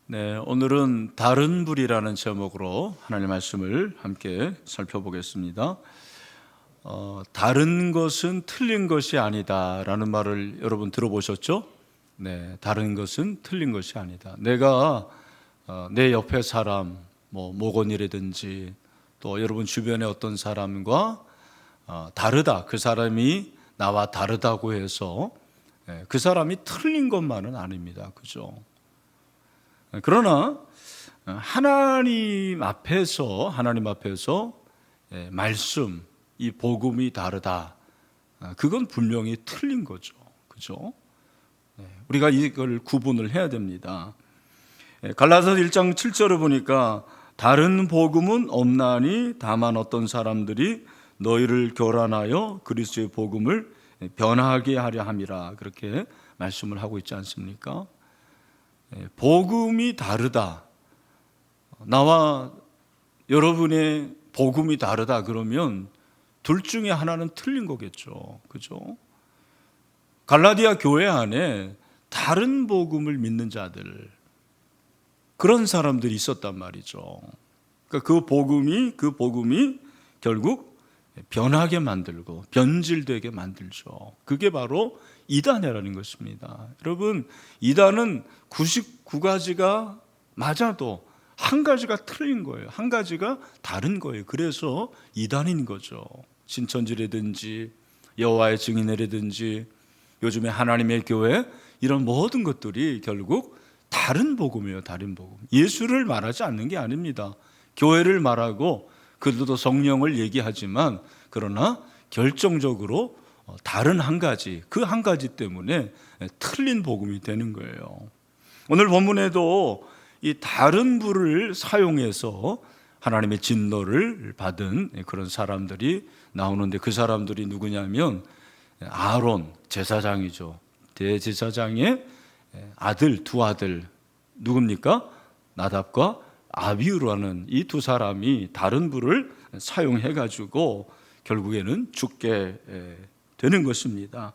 네, 오늘은 다른 불이라는 제목으로 하나님의 말씀을 함께 살펴보겠습니다. 다른 것은 틀린 것이 아니다라는 말을 여러분 들어보셨죠? 네, 다른 것은 틀린 것이 아니다. 내가 내 옆에 사람, 목원이라든지 또 여러분 주변의 어떤 사람과 다르다, 그 사람이 나와 다르다고 해서 그 사람이 틀린 것만은 아닙니다. 그죠? 그러나 하나님 앞에서 말씀, 이 복음이 다르다. 그건 분명히 틀린 거죠. 그죠? 우리가 이걸 구분을 해야 됩니다. 갈라디아서 1장 7절을 보니까 다른 복음은 없나니 다만 어떤 사람들이 너희를 교란하여 그리스도의 복음을 변하게 하려 함이라, 그렇게 말씀을 하고 있지 않습니까? 복음이 다르다, 나와 여러분의 복음이 다르다 그러면 둘 중에 하나는 틀린 거겠죠. 그죠? 갈라디아 교회 안에 다른 복음을 믿는 자들, 그런 사람들이 있었단 말이죠. 그러니까 그 복음이 결국 변하게 만들고 변질되게 만들죠. 그게 바로 이단이라는 것입니다. 여러분, 이단은 99가지가 맞아도 한 가지가 틀린 거예요. 한 가지가 다른 거예요. 그래서 이단인 거죠. 신천지라든지 여호와의 증인이라든지 요즘에 하나님의 교회, 이런 모든 것들이 결국 다른 복음이에요. 다른 복음. 예수를 말하지 않는 게 아닙니다. 교회를 말하고 그들도 성령을 얘기하지만, 그러나 결정적으로 다른 한 가지, 그 한 가지 때문에 틀린 복음이 되는 거예요. 오늘 본문에도 이 다른 불을 사용해서 하나님의 진노를 받은 그런 사람들이 나오는데, 그 사람들이 누구냐면 아론 제사장이죠. 대제사장의 아들, 두 아들, 누굽니까? 나답과 아비후라는 이 두 사람이 다른 불을 사용해가지고 결국에는 죽게 되는 것입니다.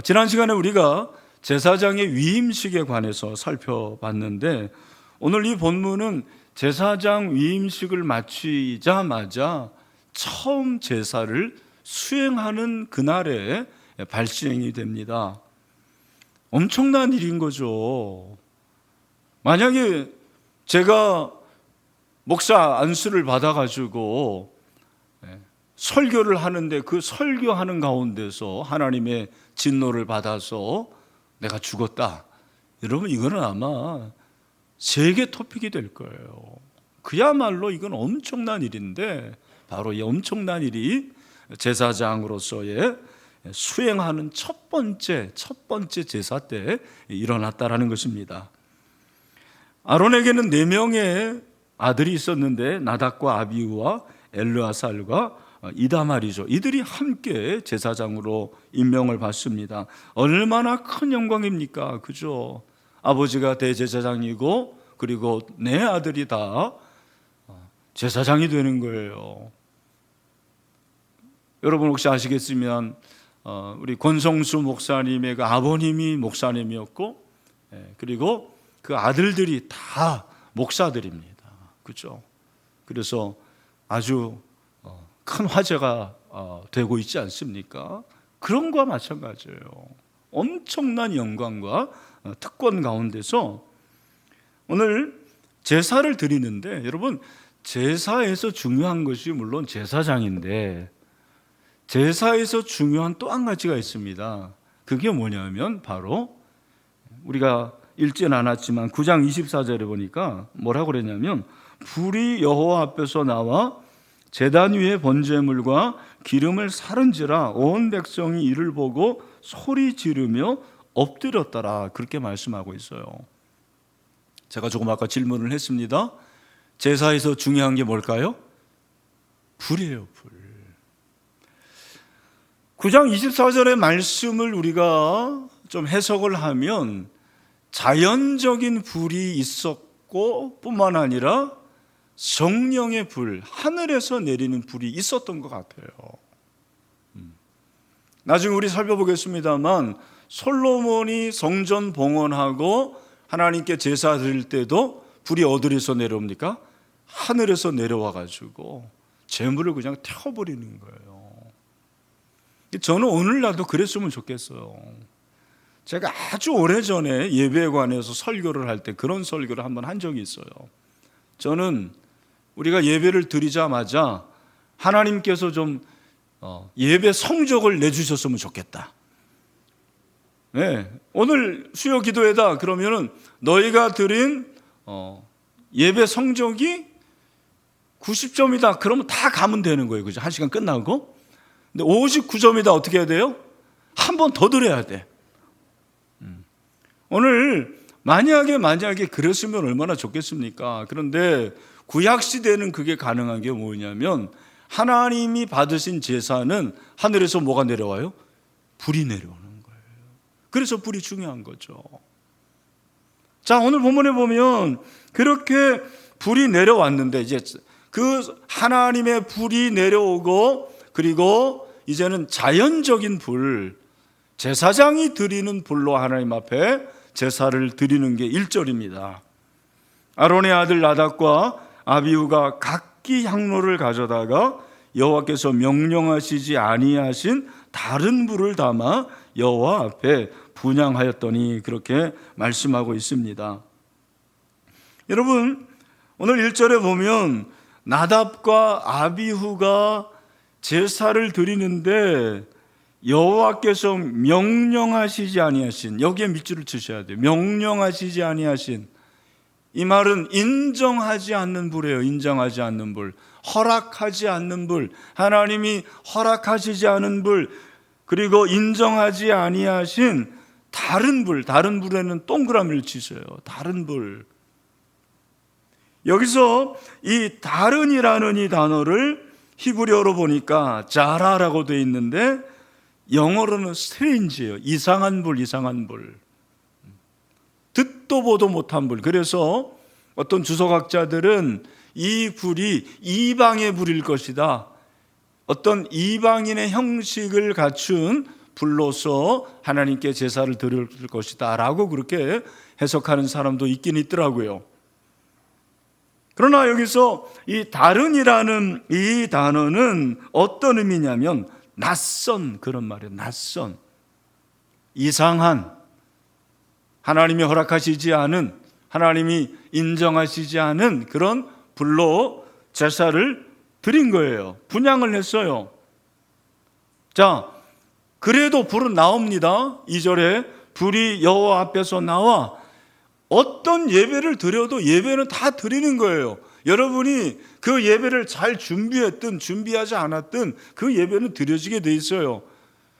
지난 시간에 우리가 제사장의 위임식에 관해서 살펴봤는데, 오늘 이 본문은 제사장 위임식을 마치자마자 처음 제사를 수행하는 그날에 발생이 됩니다. 엄청난 일인 거죠. 만약에 제가 목사 안수를 받아가지고 설교를 하는데 그 설교하는 가운데서 하나님의 진노를 받아서 내가 죽었다, 여러분, 이거는 아마 세계 토픽이 될 거예요. 그야말로 이건 엄청난 일인데, 바로 이 엄청난 일이 제사장으로서의 수행하는 첫 번째 제사 때 일어났다라는 것입니다. 아론에게는 4명의 아들이 있었는데, 나답과 아비후와 엘르아살과 이다말이죠. 이들이 함께 제사장으로 임명을 받습니다. 얼마나 큰 영광입니까? 그죠? 아버지가 대제사장이고, 그리고 4 아들이 다 제사장이 되는 거예요. 여러분 혹시 아시겠지만 우리 권성수 목사님의 그 아버님이 목사님이었고, 그리고 그 아들들이 다 목사들입니다. 그렇죠? 그래서 아주 큰 화제가 되고 있지 않습니까? 그런 거와 마찬가지예요. 엄청난 영광과 특권 가운데서 오늘 제사를 드리는데, 여러분, 제사에서 중요한 것이 물론 제사장인데, 제사에서 중요한 또 한 가지가 있습니다. 그게 뭐냐면 바로 우리가 읽진 않았지만 9장 24절에 보니까 뭐라고 그랬냐면, 불이 여호와 앞에서 나와 제단 위에 번제물과 기름을 사른지라 온 백성이 이를 보고 소리 지르며 엎드렸더라, 그렇게 말씀하고 있어요. 제가 조금 아까 질문을 했습니다. 제사에서 중요한 게 뭘까요? 불이에요. 불. 9장 24절의 말씀을 우리가 좀 해석을 하면 자연적인 불이 있었고 뿐만 아니라 성령의 불, 하늘에서 내리는 불이 있었던 것 같아요. 나중에 우리 살펴보겠습니다만, 솔로몬이 성전 봉헌하고 하나님께 제사 드릴 때도 불이 어디에서 내려옵니까? 하늘에서 내려와 가지고 재물을 그냥 태워버리는 거예요. 저는 오늘날도 그랬으면 좋겠어요. 제가 아주 오래전에 예배에 관해서 설교를 할 때 그런 설교를 한번 한 적이 있어요. 저는 우리가 예배를 드리자마자 하나님께서 좀 예배 성적을 내주셨으면 좋겠다. 네, 오늘 수요 기도회다 그러면은 너희가 드린 예배 성적이 90점이다 그러면 다 가면 되는 거예요. 그죠? 1시간 끝나고. 근데 59점이다 어떻게 해야 돼요? 한 번 더 드려야 돼. 오늘 만약에 그랬으면 얼마나 좋겠습니까? 그런데 구약 시대는 그게 가능한 게 뭐냐면 하나님이 받으신 제사는 하늘에서 뭐가 내려와요? 불이 내려오는 거예요. 그래서 불이 중요한 거죠. 자, 오늘 본문에 보면 그렇게 불이 내려왔는데 이제 그 하나님의 불이 내려오고 그리고 이제는 자연적인 불, 제사장이 드리는 불로 하나님 앞에 제사를 드리는 게 1절입니다. 아론의 아들 나답과 아비후가 각기 향로를 가져다가 여호와께서 명령하시지 아니하신 다른 불을 담아 여호와 앞에 분향하였더니 그렇게 말씀하고 있습니다. 여러분, 오늘 1절에 보면 나답과 아비후가 제사를 드리는데 여호와께서 명령하시지 아니하신, 여기에 밑줄을 치셔야 돼요. 명령하시지 아니하신, 이 말은 인정하지 않는 불이에요. 인정하지 않는 불, 허락하지 않는 불, 하나님이 허락하시지 않은 불, 그리고 인정하지 아니하신 다른 불, 다른 불에는 동그라미를 치세요. 다른 불. 여기서 이 다른이라는 이 단어를 히브리어로 보니까 자라라고 되어 있는데 영어로는 스트레인지예요. 이상한 불, 이상한 불. 듣도 보도 못한 불. 그래서 어떤 주석학자들은 이 불이 이방의 불일 것이다. 어떤 이방인의 형식을 갖춘 불로서 하나님께 제사를 드릴 것이다 라고 그렇게 해석하는 사람도 있긴 있더라고요. 그러나 여기서 이 다른이라는 이 단어는 어떤 의미냐면 낯선, 그런 말이에요. 낯선, 이상한, 하나님이 허락하시지 않은, 하나님이 인정하시지 않은 그런 불로 제사를 드린 거예요. 분향을 했어요. 자, 그래도 불은 나옵니다. 2절에 불이 여호와 앞에서 나와 어떤 예배를 드려도 예배는 다 드리는 거예요. 여러분이 그 예배를 잘 준비했든 준비하지 않았든 그 예배는 드려지게 돼 있어요.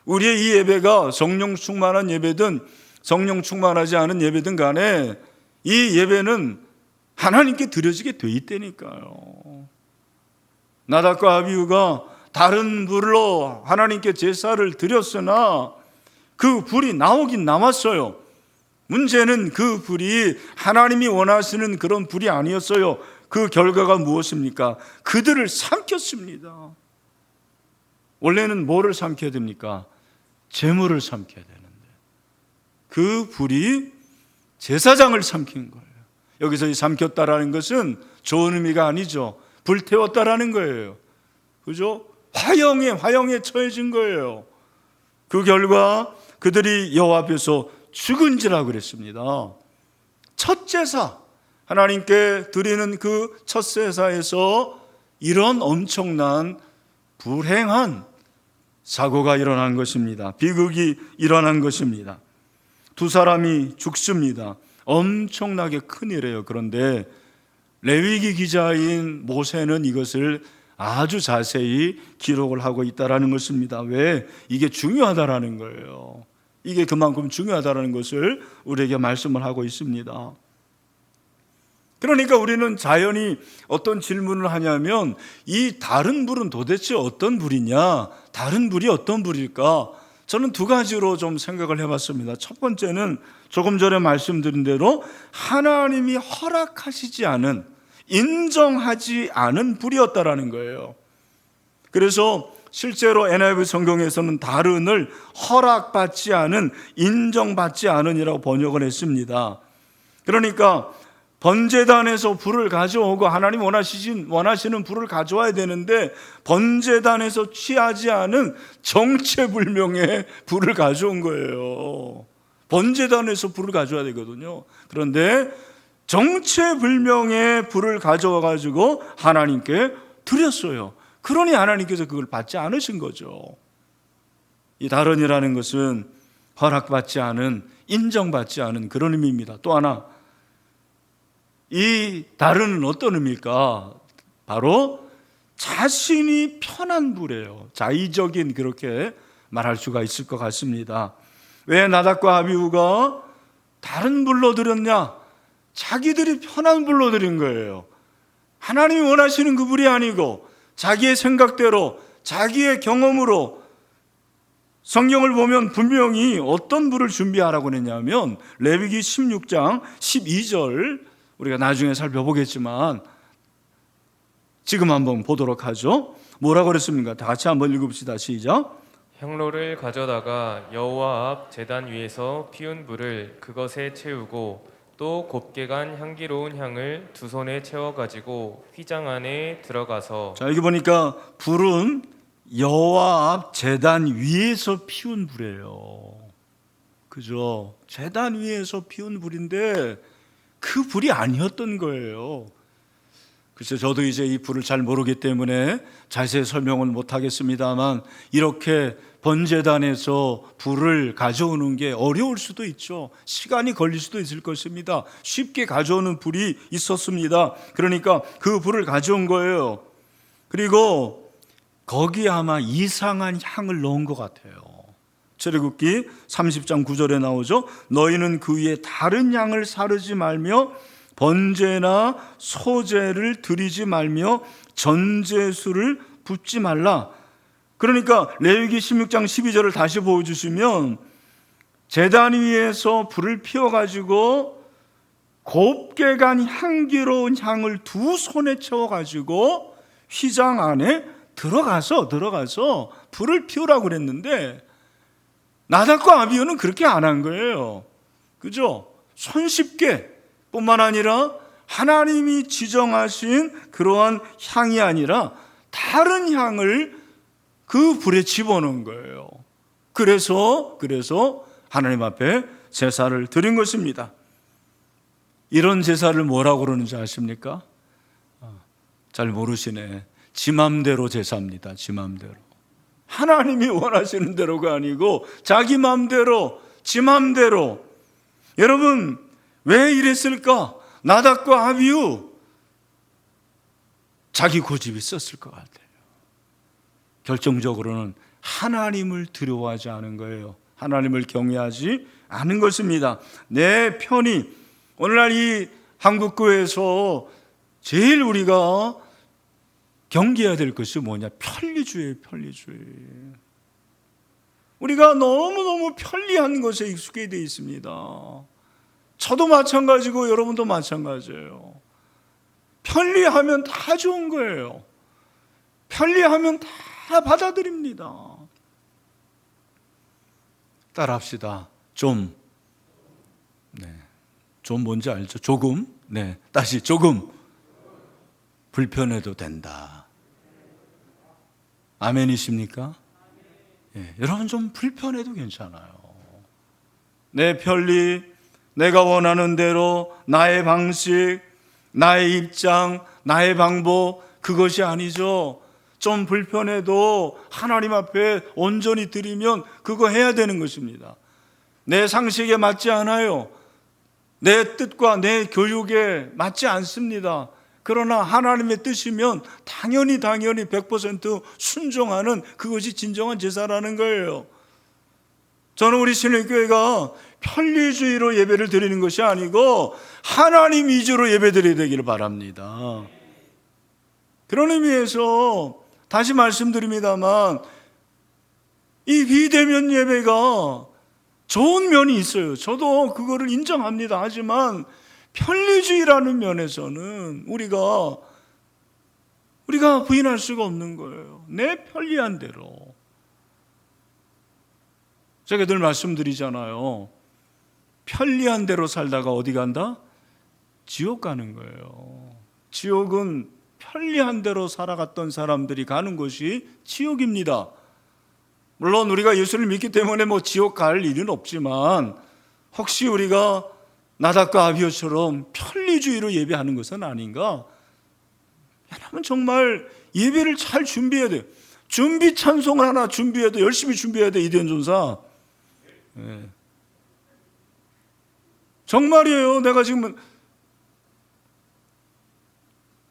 우리의 이 예배가 성령 충만한 예배든 성령 충만하지 않은 예배든 간에 이 예배는 하나님께 드려지게 돼 있다니까요. 나답과 아비후가 다른 불로 하나님께 제사를 드렸으나 그 불이 나오긴 나왔어요. 문제는 그 불이 하나님이 원하시는 그런 불이 아니었어요. 그 결과가 무엇입니까? 그들을 삼켰습니다. 원래는 뭐를 삼켜야 됩니까? 재물을 삼켜야 되는데 그 불이 제사장을 삼킨 거예요. 여기서 이 삼켰다라는 것은 좋은 의미가 아니죠. 불태웠다라는 거예요. 그죠? 화형에 처해진 거예요. 그 결과 그들이 여호와 앞에서 죽은지라 그랬습니다. 첫 제사, 하나님께 드리는 그 첫 제사에서 이런 엄청난 불행한 사고가 일어난 것입니다. 비극이 일어난 것입니다. 두 사람이 죽습니다. 엄청나게 큰일이에요. 그런데 레위기 기자인 모세는 이것을 아주 자세히 기록을 하고 있다라는 것입니다. 왜? 이게 중요하다라는 거예요. 이게 그만큼 중요하다는 것을 우리에게 말씀을 하고 있습니다. 그러니까 우리는 자연히 어떤 질문을 하냐면 이 다른 불은 도대체 어떤 불이냐? 다른 불이 어떤 불일까? 저는 두 가지로 좀 생각을 해봤습니다. 첫 번째는 조금 전에 말씀드린 대로 하나님이 허락하시지 않은, 인정하지 않은 불이었다라는 거예요. 그래서 실제로 NIV 성경에서는 다른을 허락받지 않은, 인정받지 않은이라고 번역을 했습니다. 그러니까 번제단에서 불을 가져오고 하나님 원하시는 불을 가져와야 되는데 번제단에서 취하지 않은 정체불명의 불을 가져온 거예요. 번제단에서 불을 가져와야 되거든요. 그런데 정체불명의 불을 가져와 가지고 하나님께 드렸어요. 그러니 하나님께서 그걸 받지 않으신 거죠. 이 달언이라는 것은 허락받지 않은, 인정받지 않은 그런 의미입니다. 또 하나, 이 달언은 어떤 의미일까? 바로 자신이 편한 불이에요. 자의적인, 그렇게 말할 수가 있을 것 같습니다. 왜 나답과 아비후가 다른 불로 드렸냐? 자기들이 편한 불로 드린 거예요. 하나님이 원하시는 그 불이 아니고 자기의 생각대로, 자기의 경험으로. 성경을 보면 분명히 어떤 불을 준비하라고 했냐면 레위기 16장 12절, 우리가 나중에 살펴보겠지만 지금 한번 보도록 하죠. 뭐라고 그랬습니까? 다 같이 한번 읽읍시다. 시작. 향로를 가져다가 여호와 앞 제단 위에서 피운 불을 그것에 채우고 또 곱게 간 향기로운 향을 두 손에 채워 가지고 휘장 안에 들어가서. 자, 여기 보니까 불은 여호와 앞 제단 위에서 피운 불이에요. 그죠? 제단 위에서 피운 불인데 그 불이 아니었던 거예요. 글쎄, 저도 이제 이 불을 잘 모르기 때문에 자세히 설명은 못 하겠습니다만 이렇게 번제단에서 불을 가져오는 게 어려울 수도 있죠. 시간이 걸릴 수도 있을 것입니다. 쉽게 가져오는 불이 있었습니다. 그러니까 그 불을 가져온 거예요. 그리고 거기에 아마 이상한 향을 넣은 것 같아요. 출애굽기 30장 9절에 나오죠. 너희는 그 위에 다른 양을 사르지 말며 번제나 소제를 드리지 말며 전제수를 붓지 말라. 그러니까 레위기 16장 12절을 다시 보여주시면 제단 위에서 불을 피워가지고 곱게 간 향기로운 향을 두 손에 채워가지고 휘장 안에 들어가서 불을 피우라고 그랬는데 나답과 아비후는 그렇게 안 한 거예요. 그죠? 손쉽게 뿐만 아니라 하나님이 지정하신 그러한 향이 아니라 다른 향을 그 불에 집어넣은 거예요. 그래서 하나님 앞에 제사를 드린 것입니다. 이런 제사를 뭐라고 그러는지 아십니까? 잘 모르시네. 지 맘대로 제사입니다. 지 맘대로. 하나님이 원하시는 대로가 아니고 자기 맘대로, 지 맘대로. 여러분, 왜 이랬을까? 나답과 아비후 자기 고집이 있었을 것 같아요. 결정적으로는 하나님을 두려워하지 않은 거예요. 하나님을 경외하지 않은 것입니다. 내 편이, 오늘날 이 한국교회에서 제일 우리가 경계해야 될 것이 뭐냐? 편리주의예요. 편리주의. 우리가 너무너무 편리한 것에 익숙해 되어 있습니다. 저도 마찬가지고 여러분도 마찬가지예요. 편리하면 다 좋은 거예요. 편리하면 다 받아들입니다. 따라합시다. 좀 뭔지 알죠? 조금. 다시 조금 불편해도 된다. 아멘이십니까? 여러분, 좀 불편해도 괜찮아요. 내 편리, 내가 원하는 대로, 나의 방식, 나의 입장, 나의 방법, 그것이 아니죠. 좀 불편해도 하나님 앞에 온전히 드리면 그거 해야 되는 것입니다. 내 상식에 맞지 않아요. 내 뜻과 내 교육에 맞지 않습니다. 그러나 하나님의 뜻이면 당연히 100% 순종하는 그것이 진정한 제사라는 거예요. 저는 우리 신일교회가 편리주의로 예배를 드리는 것이 아니고 하나님 위주로 예배 드려야 되기를 바랍니다. 그런 의미에서 다시 말씀드립니다만 이 비대면 예배가 좋은 면이 있어요. 저도 그거를 인정합니다. 하지만 편리주의라는 면에서는 우리가 부인할 수가 없는 거예요. 내 편리한 대로. 제가 늘 말씀드리잖아요. 편리한 대로 살다가 어디 간다? 지옥 가는 거예요. 지옥은 편리한 대로 살아갔던 사람들이 가는 곳이 지옥입니다. 물론 우리가 예수를 믿기 때문에 지옥 갈 일은 없지만, 혹시 우리가 나답과 아비후처럼 편리주의로 예배하는 것은 아닌가? 왜냐하면 정말 예배를 잘 준비해야 돼요. 준비 찬송을 하나 준비해도 열심히 준비해야 돼. 이대현 전사. 네. 정말이에요. 내가 지금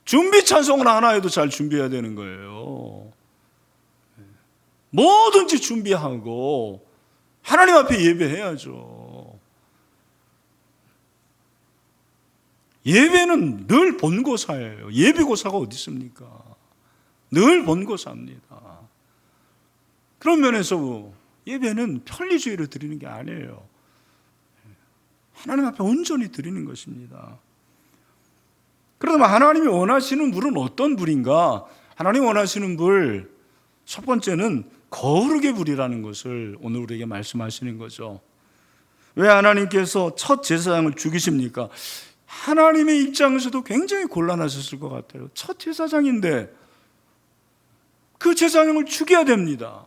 준비 찬송을 하나 해도 잘 준비해야 되는 거예요. 뭐든지 준비하고 하나님 앞에 예배해야죠. 예배는 늘 본고사예요. 예비고사가 어디 있습니까? 늘 본고사입니다. 그런 면에서 예배는 편리주의로 드리는 게 아니에요. 하나님 앞에 온전히 드리는 것입니다. 그러면 하나님이 원하시는 불은 어떤 불인가? 하나님이 원하시는 불, 첫 번째는 거룩의 불이라는 것을 오늘 우리에게 말씀하시는 거죠. 왜 하나님께서 첫 제사장을 죽이십니까? 하나님의 입장에서도 굉장히 곤란하셨을 것 같아요. 첫 제사장인데 그 제사장을 죽여야 됩니다.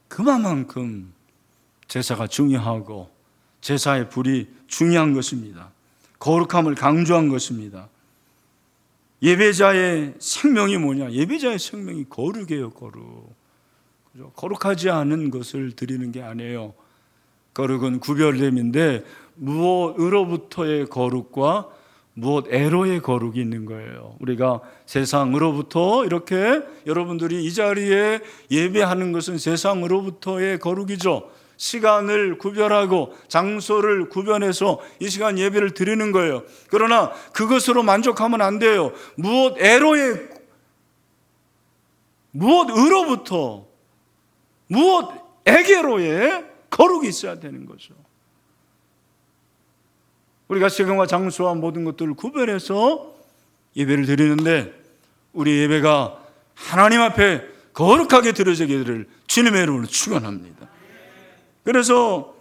그만큼 제사가 중요하고 제사의 불이 중요한 것입니다. 거룩함을 강조한 것입니다. 예배자의 생명이 뭐냐? 예배자의 생명이 거룩이에요. 거룩. 그죠? 거룩하지 않은 것을 드리는 게 아니에요. 거룩은 구별됨인데 무엇으로부터의 거룩과 무엇애로의 거룩이 있는 거예요. 우리가 세상으로부터 이렇게 여러분들이 이 자리에 예배하는 것은 세상으로부터의 거룩이죠. 시간을 구별하고 장소를 구별해서 이 시간 예배를 드리는 거예요. 그러나 그것으로 만족하면 안 돼요. 무엇으로부터 무엇에게로의 거룩이 있어야 되는 거죠. 우리가 시간과 장소와 모든 것들을 구별해서 예배를 드리는데 우리 예배가 하나님 앞에 거룩하게 드려지기를 주님의 이름으로 축원합니다. 그래서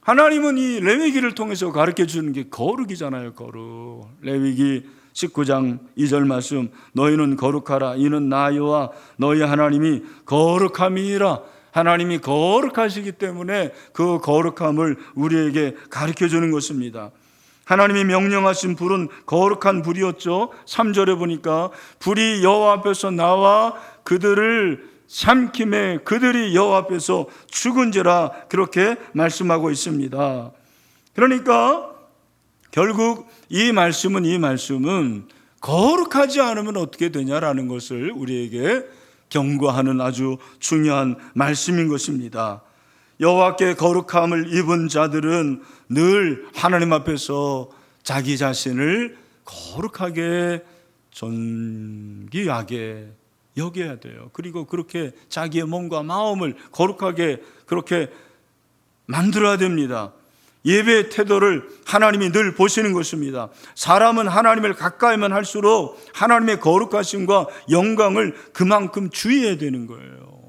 하나님은 이 레위기를 통해서 가르쳐 주는 게 거룩이잖아요. 거룩. 레위기 19장 2절 말씀, 너희는 거룩하라. 이는 나 여호와 너희 하나님이 거룩함이니라. 하나님이 거룩하시기 때문에 그 거룩함을 우리에게 가르쳐 주는 것입니다. 하나님이 명령하신 불은 거룩한 불이었죠. 3절에 보니까 불이 여호와 앞에서 나와 그들을 삼킴에 그들이 여호와 앞에서 죽은지라 그렇게 말씀하고 있습니다. 그러니까 결국 이 말씀은 거룩하지 않으면 어떻게 되냐라는 것을 우리에게 경고하는 아주 중요한 말씀인 것입니다. 여호와께 거룩함을 입은 자들은 늘 하나님 앞에서 자기 자신을 거룩하게 존귀하게 여겨야 돼요. 그리고 그렇게 자기의 몸과 마음을 거룩하게 그렇게 만들어야 됩니다. 예배의 태도를 하나님이 늘 보시는 것입니다. 사람은 하나님을 가까이만 할수록 하나님의 거룩하심과 영광을 그만큼 주의해야 되는 거예요.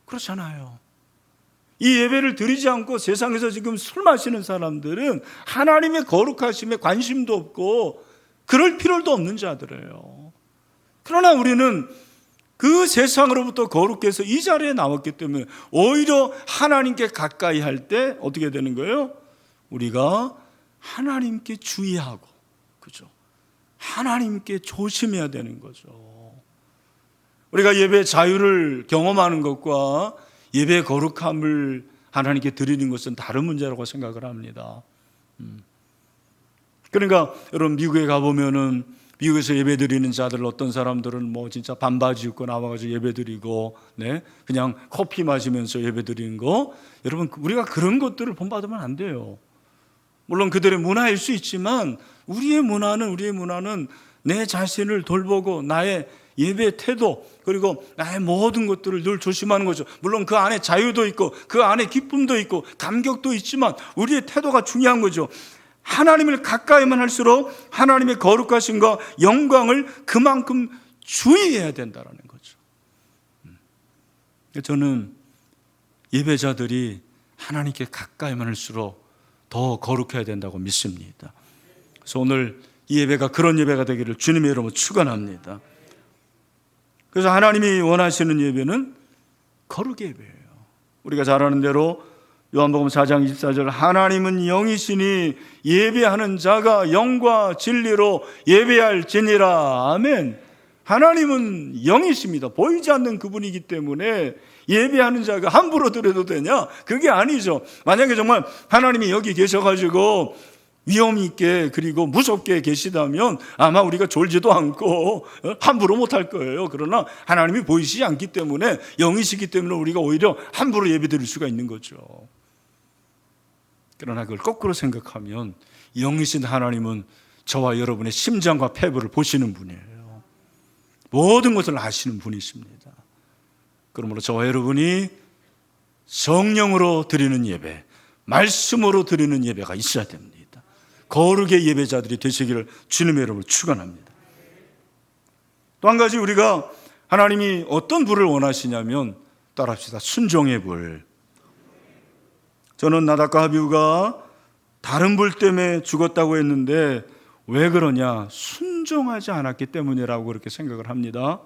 그렇잖아요. 이 예배를 드리지 않고 세상에서 지금 술 마시는 사람들은 하나님의 거룩하심에 관심도 없고 그럴 필요도 없는 자들이에요. 그러나 우리는 그 세상으로부터 거룩해 해서 이 자리에 나왔기 때문에 오히려 하나님께 가까이 할 때 어떻게 되는 거예요? 우리가 하나님께 주의하고, 그죠? 하나님께 조심해야 되는 거죠. 우리가 예배 자유를 경험하는 것과 예배 거룩함을 하나님께 드리는 것은 다른 문제라고 생각을 합니다. 그러니까 여러분 미국에 가보면은 미국에서 예배 드리는 자들 어떤 사람들은 진짜 반바지 입고 나와가지고 예배 드리고, 네, 그냥 커피 마시면서 예배 드리는 거, 여러분 우리가 그런 것들을 본받으면 안 돼요. 물론 그들의 문화일 수 있지만 우리의 문화는 내 자신을 돌보고 나의 예배 태도 그리고 나의 모든 것들을 늘 조심하는 거죠. 물론 그 안에 자유도 있고 그 안에 기쁨도 있고 감격도 있지만 우리의 태도가 중요한 거죠. 하나님을 가까이만 할수록 하나님의 거룩하심과 영광을 그만큼 주의해야 된다는 거죠. 저는 예배자들이 하나님께 가까이만 할수록 더 거룩해야 된다고 믿습니다. 그래서 오늘 이 예배가 그런 예배가 되기를 주님의 이름으로 축원합니다. 그래서 하나님이 원하시는 예배는 거룩의 예배예요. 우리가 잘 아는 대로 요한복음 4장 24절 하나님은 영이시니 예배하는 자가 영과 진리로 예배할지니라. 아멘. 하나님은 영이십니다. 보이지 않는 그분이기 때문에 예배하는 자가 함부로 드려도 되냐? 그게 아니죠. 만약에 정말 하나님이 여기 계셔가지고 위험 있게 그리고 무섭게 계시다면 아마 우리가 졸지도 않고 함부로 못할 거예요. 그러나 하나님이 보이시지 않기 때문에 영이시기 때문에 우리가 오히려 함부로 예배드릴 수가 있는 거죠. 그러나 그걸 거꾸로 생각하면 영이신 하나님은 저와 여러분의 심장과 폐부를 보시는 분이에요. 모든 것을 아시는 분이십니다. 그러므로 저와 여러분이 성령으로 드리는 예배, 말씀으로 드리는 예배가 있어야 됩니다. 거룩의 예배자들이 되시기를 주님의 이름으로 축원합니다. 또 한 가지 우리가 하나님이 어떤 불을 원하시냐면 따라합시다. 순종의 불. 저는 나답과 아비후가 다른 불 때문에 죽었다고 했는데 왜 그러냐? 순종하지 않았기 때문이라고 그렇게 생각을 합니다.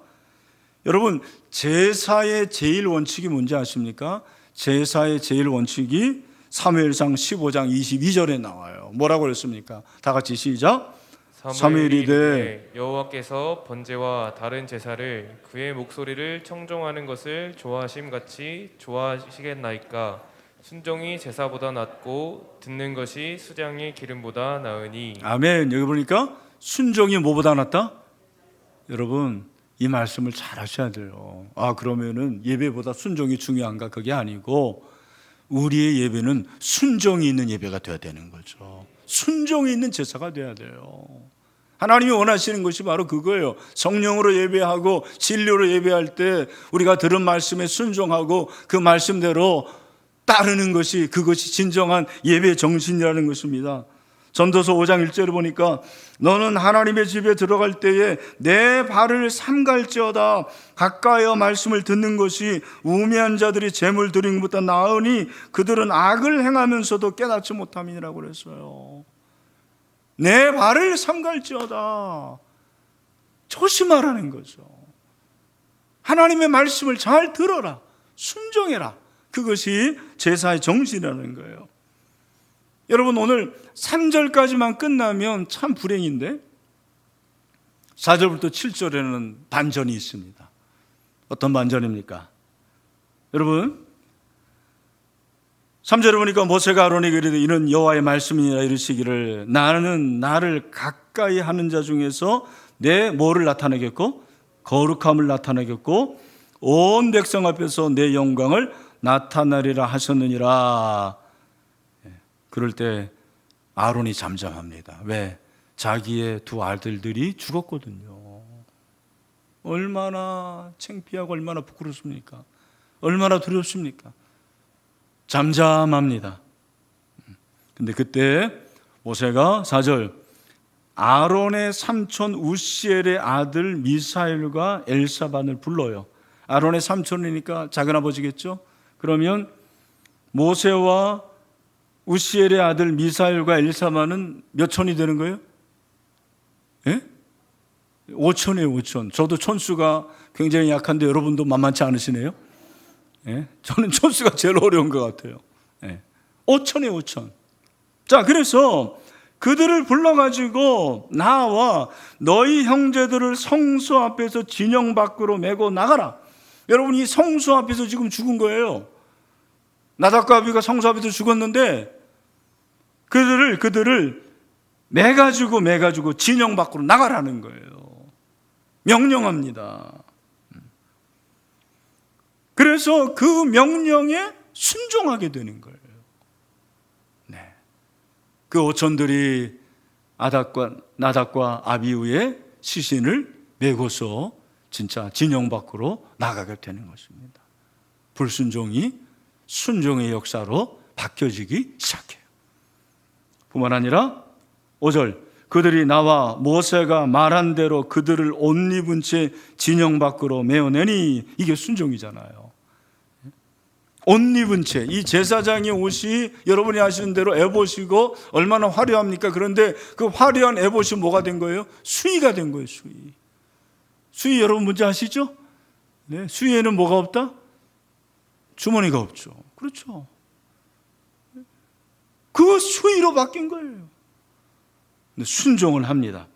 여러분, 제사의 제일 원칙이 뭔지 아십니까? 제사의 제일 원칙이 사무엘상 15장 22절에 나와요. 뭐라고 그랬습니까? 다 같이 시작. 사무엘이 이르되 여호와께서 번제와 다른 제사를 그의 목소리를 청종하는 것을 좋아하심 같이 좋아하시겠나이까? 순종이 제사보다 낫고 듣는 것이 수장의 기름보다 나으니. 아멘. 여기 보니까 순종이 뭐보다 낫다? 여러분, 이 말씀을 잘 하셔야 돼요. 그러면은 예배보다 순종이 중요한가? 그게 아니고 우리의 예배는 순종이 있는 예배가 돼야 되는 거죠. 순종이 있는 제사가 돼야 돼요. 하나님이 원하시는 것이 바로 그거예요. 성령으로 예배하고 진리로 예배할 때 우리가 들은 말씀에 순종하고 그 말씀대로 따르는 것이, 그것이 진정한 예배의 정신이라는 것입니다. 전도서 5장 1절을 보니까 너는 하나님의 집에 들어갈 때에 내 발을 삼갈지어다. 가까이어 말씀을 듣는 것이 우매한 자들이 재물 드리는 것보다 나으니 그들은 악을 행하면서도 깨닫지 못함이라고 그랬어요. 내 발을 삼갈지어다. 조심하라는 거죠. 하나님의 말씀을 잘 들어라. 순종해라. 그것이 제사의 정신이라는 거예요. 여러분, 오늘 3절까지만 끝나면 참 불행인데 4절부터 7절에는 반전이 있습니다. 어떤 반전입니까? 여러분, 3절에 보니까 모세가 아론에게 이르되 이는 여호와의 말씀이니라 이르시기를 나는 나를 가까이 하는 자 중에서 내 뭐를 나타내겠고 거룩함을 나타내겠고 온 백성 앞에서 내 영광을 나타나리라 하셨느니라. 그럴 때 아론이 잠잠합니다. 왜? 자기의 두 아들들이 죽었거든요. 얼마나 창피하고 얼마나 부끄럽습니까? 얼마나 두렵습니까? 잠잠합니다. 근데 그때 모세가 4절 아론의 삼촌 우시엘의 아들 미사엘과 엘사반을 불러요. 아론의 삼촌이니까 작은아버지겠죠? 그러면 모세와 우시엘의 아들 미사엘과 엘사반은 몇 촌이 되는 거예요? 예? 5촌이에요, 5촌. 저도 촌수가 굉장히 약한데 여러분도 만만치 않으시네요? 예? 저는 촌수가 제일 어려운 것 같아요. 예. 5촌이에요, 5촌. 자, 그래서 그들을 불러가지고 나와 너희 형제들을 성소 앞에서 진영 밖으로 메고 나가라. 여러분, 이 성소 앞에서 지금 죽은 거예요. 나답과 아비가 성소 앞에서 죽었는데 그들을 매가지고 진영 밖으로 나가라는 거예요. 명령합니다. 그래서 그 명령에 순종하게 되는 거예요. 네. 그 오촌들이 나답과 아비후의 시신을 메고서 진짜 진영 밖으로 나가게 되는 것입니다. 불순종이 순종의 역사로 바뀌어지기 시작해요. 뿐만 아니라 5절 그들이 나와 모세가 말한 대로 그들을 옷 입은 채 진영 밖으로 메어내니 이게 순종이잖아요. 옷 입은 채, 이 제사장의 옷이 여러분이 아시는 대로 에봇이고 얼마나 화려합니까? 그런데 그 화려한 에봇이 뭐가 된 거예요? 수의가 된 거예요. 수의 여러분 뭔지 아시죠? 네, 수의에는 뭐가 없다? 주머니가 없죠. 그렇죠. 그거 수의로 바뀐 거예요. 근데 순종을 합니다.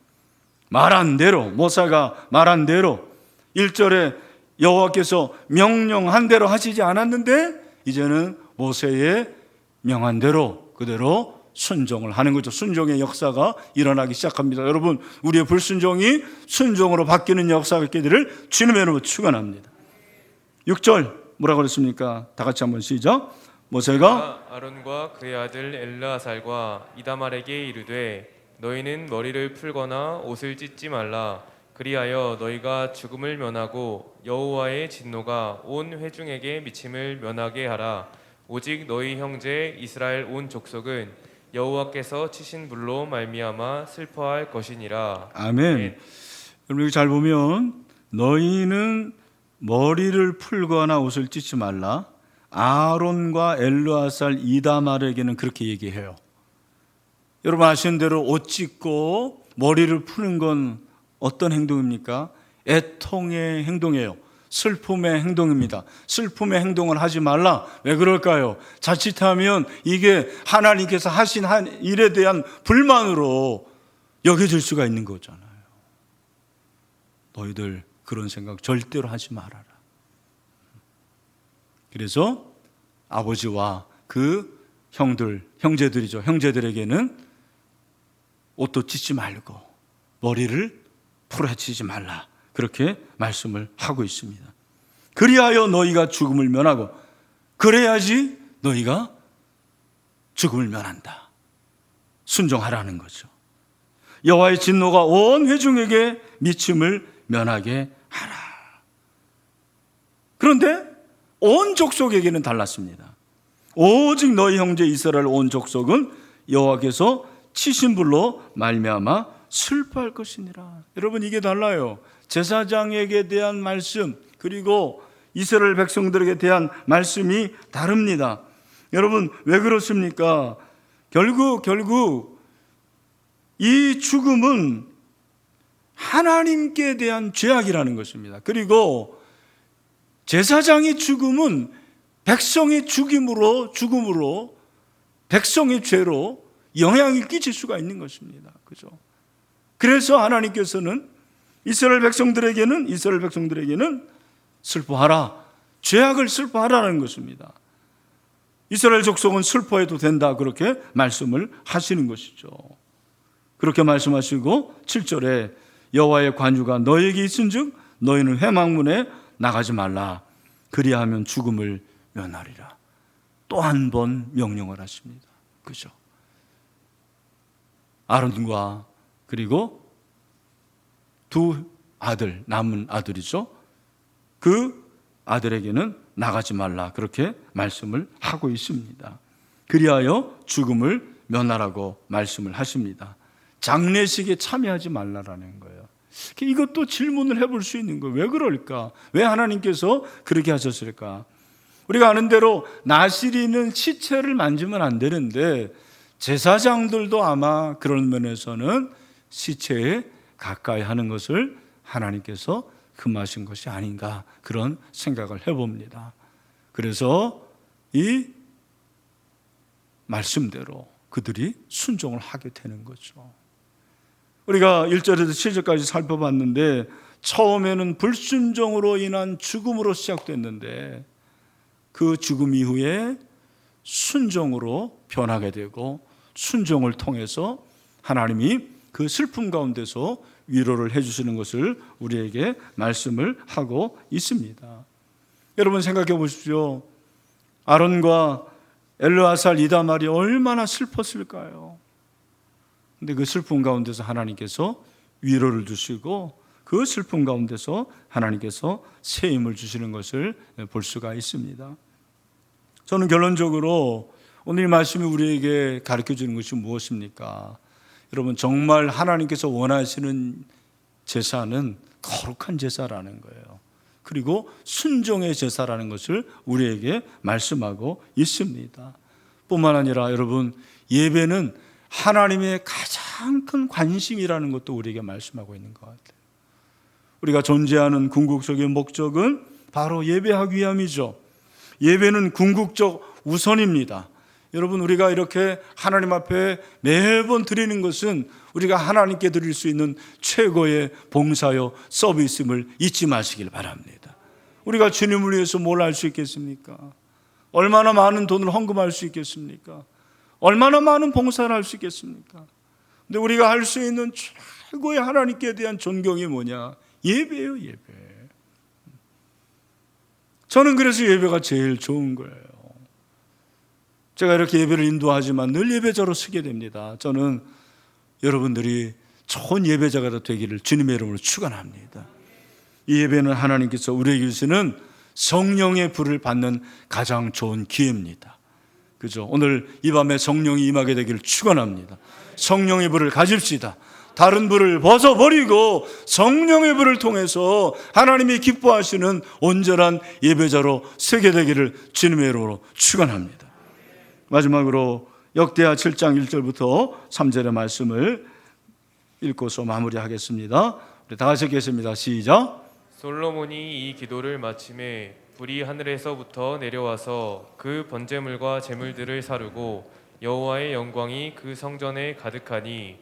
말한 대로, 모세가 말한 대로 1절에 여호와께서 명령한 대로 하시지 않았는데 이제는 모세의 명한 대로 그대로 순종을 하는 거죠. 순종의 역사가 일어나기 시작합니다. 여러분, 우리의 불순종이 순종으로 바뀌는 역사가 있게 되기를 주님의 이름으로 축원합니다. 6절 뭐라고 그랬습니까? 다 같이 한번 시작. 모세가 아론과 그의 아들 엘르아살과 이다말에게 이르되 너희는 머리를 풀거나 옷을 찢지 말라. 그리하여 너희가 죽음을 면하고 여호와의 진노가 온 회중에게 미침을 면하게 하라. 오직 너희 형제 이스라엘 온 족속은 여호와께서 치신 불로 말미암아 슬퍼할 것이니라. 아멘. 여러분 여기 잘 보면 너희는 머리를 풀거나 옷을 찢지 말라. 아론과 엘르아살 이다말에게는 그렇게 얘기해요. 여러분 아시는 대로 옷 찢고 머리를 푸는 건 어떤 행동입니까? 애통의 행동이에요. 슬픔의 행동입니다. 슬픔의 행동을 하지 말라. 왜 그럴까요? 자칫하면 이게 하나님께서 하신 한 일에 대한 불만으로 여겨질 수가 있는 거잖아요. 너희들 그런 생각 절대로 하지 말아라. 그래서 아버지와 그 형제들이죠. 형제들에게는 옷도 찢지 말고 머리를 풀어치지 말라. 그렇게 말씀을 하고 있습니다. 그리하여 너희가 죽음을 면하고 그래야지 너희가 죽음을 면한다. 순종하라는 거죠. 여호와의 진노가 온 회중에게 미침을 면하게 하라. 그런데 온 족속에게는 달랐습니다. 오직 너희 형제 이스라엘 온 족속은 여호와께서 치신 불로 말미암아 슬퍼할 것이니라. 여러분 이게 달라요. 제사장에게 대한 말씀 그리고 이스라엘 백성들에게 대한 말씀이 다릅니다. 여러분 왜 그렇습니까? 결국 이 죽음은 하나님께 대한 죄악이라는 것입니다. 그리고 제사장의 죽음은 백성의 죽음으로 백성의 죄로 영향을 끼칠 수가 있는 것입니다. 그죠? 그래서 하나님께서는 이스라엘 백성들에게는 슬퍼하라. 죄악을 슬퍼하라는 것입니다. 이스라엘 족속은 슬퍼해도 된다. 그렇게 말씀을 하시는 것이죠. 그렇게 말씀하시고 7절에 여호와의 관유가 너에게 있은즉 너희는 회막문에 나가지 말라. 그리하면 죽음을 면하리라. 또 한 번 명령을 하십니다. 그죠? 아론과 그리고 두 아들, 남은 아들이죠. 그 아들에게는 나가지 말라. 그렇게 말씀을 하고 있습니다. 그리하여 죽음을 면하라고 말씀을 하십니다. 장례식에 참여하지 말라라는 거예요. 이것도 질문을 해볼 수 있는 거예요. 왜 그럴까? 왜 하나님께서 그렇게 하셨을까? 우리가 아는 대로 나시리는 시체를 만지면 안 되는데 제사장들도 아마 그런 면에서는 시체에 가까이 하는 것을 하나님께서 금하신 것이 아닌가 그런 생각을 해봅니다. 그래서 이 말씀대로 그들이 순종을 하게 되는 거죠. 우리가 1절에서 7절까지 살펴봤는데 처음에는 불순종으로 인한 죽음으로 시작됐는데 그 죽음 이후에 순종으로 변하게 되고 순종을 통해서 하나님이 그 슬픔 가운데서 위로를 해주시는 것을 우리에게 말씀을 하고 있습니다. 여러분 생각해 보십시오. 아론과 엘르아살 이다말이 얼마나 슬펐을까요? 근데 그 슬픔 가운데서 하나님께서 위로를 주시고 그 슬픔 가운데서 하나님께서 새 힘을 주시는 것을 볼 수가 있습니다. 저는 결론적으로 오늘 말씀이 우리에게 가르쳐 주는 것이 무엇입니까? 여러분 정말 하나님께서 원하시는 제사는 거룩한 제사라는 거예요. 그리고 순종의 제사라는 것을 우리에게 말씀하고 있습니다. 뿐만 아니라 여러분, 예배는 하나님의 가장 큰 관심이라는 것도 우리에게 말씀하고 있는 것 같아요. 우리가 존재하는 궁극적인 목적은 바로 예배하기 위함이죠. 예배는 궁극적 우선입니다. 여러분, 우리가 이렇게 하나님 앞에 매번 드리는 것은 우리가 하나님께 드릴 수 있는 최고의 봉사요 서비스임을 잊지 마시길 바랍니다. 우리가 주님을 위해서 뭘 할 수 있겠습니까? 얼마나 많은 돈을 헌금할 수 있겠습니까? 얼마나 많은 봉사를 할 수 있겠습니까? 근데 우리가 할 수 있는 최고의 하나님께 대한 존경이 뭐냐? 예배예요, 예배. 저는 그래서 예배가 제일 좋은 거예요. 제가 이렇게 예배를 인도하지만 늘 예배자로 서게 됩니다. 저는 여러분들이 좋은 예배자가 되기를 주님의 이름으로 축원합니다. 이 예배는 하나님께서 우리에게 주시는 성령의 불을 받는 가장 좋은 기회입니다. 그죠? 오늘 이 밤에 성령이 임하게 되기를 축원합니다. 성령의 불을 가집시다. 다른 불을 벗어버리고 성령의 불을 통해서 하나님이 기뻐하시는 온전한 예배자로 서게 되기를 주님의 이름으로 축원합니다. 마지막으로 역대하 7장 1절부터 3절의 말씀을 읽고서 마무리하겠습니다. 우리 다 같이 읽겠습니다. 시작. 솔로몬이 이 기도를 마침에 불이 하늘에서부터 내려와서 그 번제물과 제물들을 사르고 여호와의 영광이 그 성전에 가득하니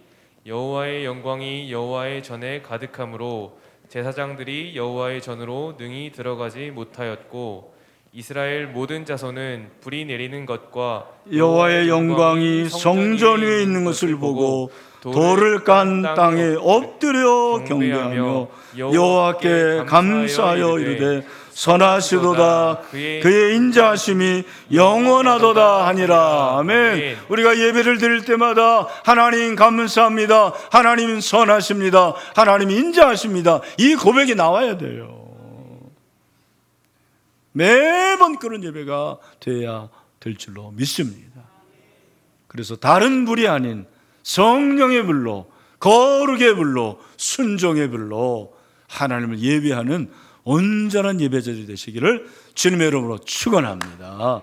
여호와의 영광이 여호와의 전에 가득함으로 제사장들이 여호와의 전으로 능히 들어가지 못하였고 이스라엘 모든 자손은 불이 내리는 것과 여호와의 영광이 성전 위에 있는 것을 보고 돌을 깐 땅에 엎드려 경배하며 여호와께 감사하여 이르되 선하시도다 그의 인자하심이 영원하도다 하니라. 아멘. 우리가 예배를 드릴 때마다 하나님 감사합니다, 하나님 선하십니다, 하나님 인자하십니다, 이 고백이 나와야 돼요. 매번 그런 예배가 돼야 될 줄로 믿습니다. 그래서 다른 불이 아닌 성령의 불로, 거룩의 불로, 순종의 불로 하나님을 예배하는 온전한 예배자들이 되시기를 주님의 이름으로 축원합니다.